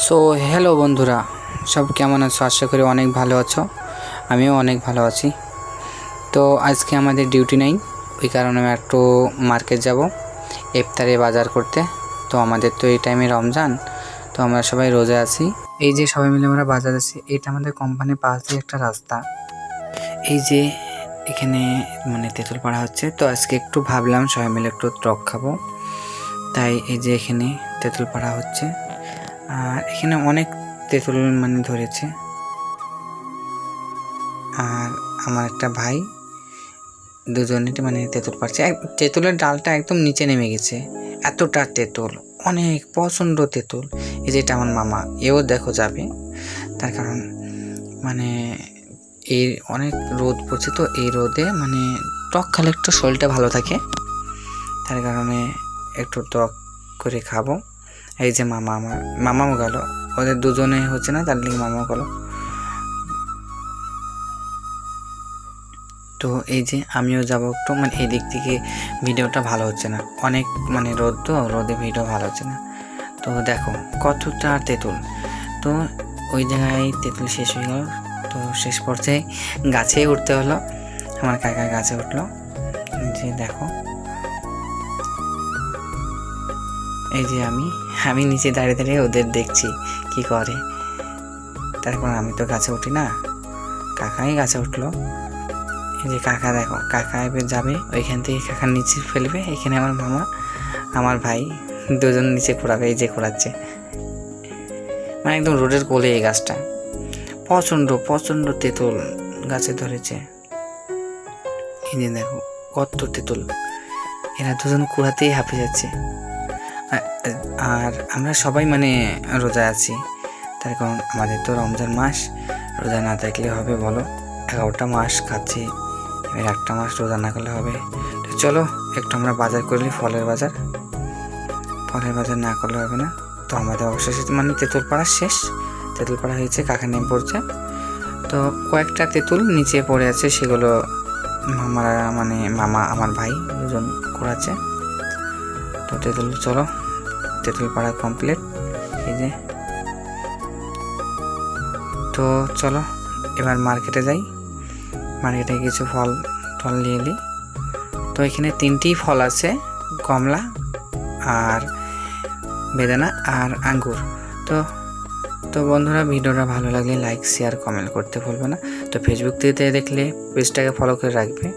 So hello বন্ধুরা, সব কেমন আছো? আশা করি অনেক ভালো আছো। আমিও অনেক ভালো আছি। তো আজকে আমাদের ডিউটি নেই, ওই কারণে আমি একটু মার্কেট যাব ইফতারে বাজার করতে। তো আমাদের তো এই টাইমে রমজান, তো আমরা সবাই রোজা আছি। এই যে সবাই মিলে আমরা বাজার আছি, এটা আমাদের কোম্পানির পাশ দিয়ে একটা রাস্তা। এই যে এখানে মানে তেঁতুল পাড়া হচ্ছে, তো আজকে একটু ভাবলাম সবাই মিলে একটু টক খাবো, তাই এই যে এখানে তেঁতুল পাড়া হচ্ছে। আর এখানে অনেক তেঁতুল মানে ধরেছে। আর আমার একটা ভাই, দুজনে মানে তেঁতুল পাড়ছে। তেঁতুলের ডালটা একদম নিচে নেমে গেছে, এতটা তেঁতুল, অনেক প্রচণ্ড তেঁতুল। এই যেটা আমার মামা, এও দেখো যাবে, তার কারণ মানে এই অনেক রোদ পড়ছে, তো এই রোদে মানে টক খেলে একটু শরীরটা ভালো থাকে, তার কারণে একটু টক করে খাবো। এই যে মামাও গেল, ওদের দুজনে হচ্ছে না, তার লিগে মামাও গেল। তো এই যে আমিও যাব একটু, মানে এই দিক থেকে ভিডিওটা ভালো হচ্ছে না, অনেক মানে রোদ, তো রোদে ভিডিও ভালো হচ্ছে না। তো দেখো কতটা তেঁতুল, তো ওই জায়গায় তেঁতুল শেষ হয়ে গেল। তো শেষ পর্যায়ে গাছেই উঠতে হলো, আমার কাকা গাছে উঠলো। যে দেখো এই যে আমি নিচে দাঁড়িয়ে দাঁড়িয়ে ওদের দেখছি কি করে, তার কারণ আমি তো গাছে উঠি না, কাকাই গাছে উঠলো। এই যে কাকা, দেখো কাকা এবার যাবে ওইখান থেকে, কাকার নিচে ফেলবে। এখানে আমার মামা, আমার ভাই, দুজন নিচে ঘোরাবে। এই যে ঘোরাচ্ছে, মানে একদম রোডের কোলে এই গাছটা। প্রচণ্ড প্রচণ্ড তেঁতুল গাছে ধরেছে। এই যে দেখো কত তেঁতুল, এরা দুজন কুড়াতেই হাঁপিয়ে যাচ্ছে। আর আমরা সবাই মানে রোজা আছি, তার কারণ আমাদের তো রমজান মাস, রোজা না থাকলে হবে বলো? 11টা মাস খাচ্ছি, এবার একটা মাস রোজা না করলে হবে? তো চলো একটু আমরা বাজার করলি, ফলের বাজার না করলে হবে না। তো আমাদের অবশেষে মানে তেঁতুল পাড়া শেষ, তেঁতুল পাড়া হয়েছে, কাকা নেমে পড়ছে। তো কয়েকটা তেঁতুল নিচে পড়ে আছে, সেগুলো মামা আমার ভাই দুজন করাচ্ছে। তো চলো তেঁতুল পাড়া কমপ্লিট। এই যে তো চলো এবার মার্কেটে যাই, মার্কেটে কিছু ফল নিয়ে নিই। তো এখানে 3টি ফল আছে, কমলা আর বেদানা আর আঙ্গুর। তো বন্ধুরা, ভিডিওটা ভালো লাগলে লাইক শেয়ার কমেন্ট করতে ভুলবে না। তো ফেসবুক থেকে দেখলে পেজটাকে ফলো করে রাখবে।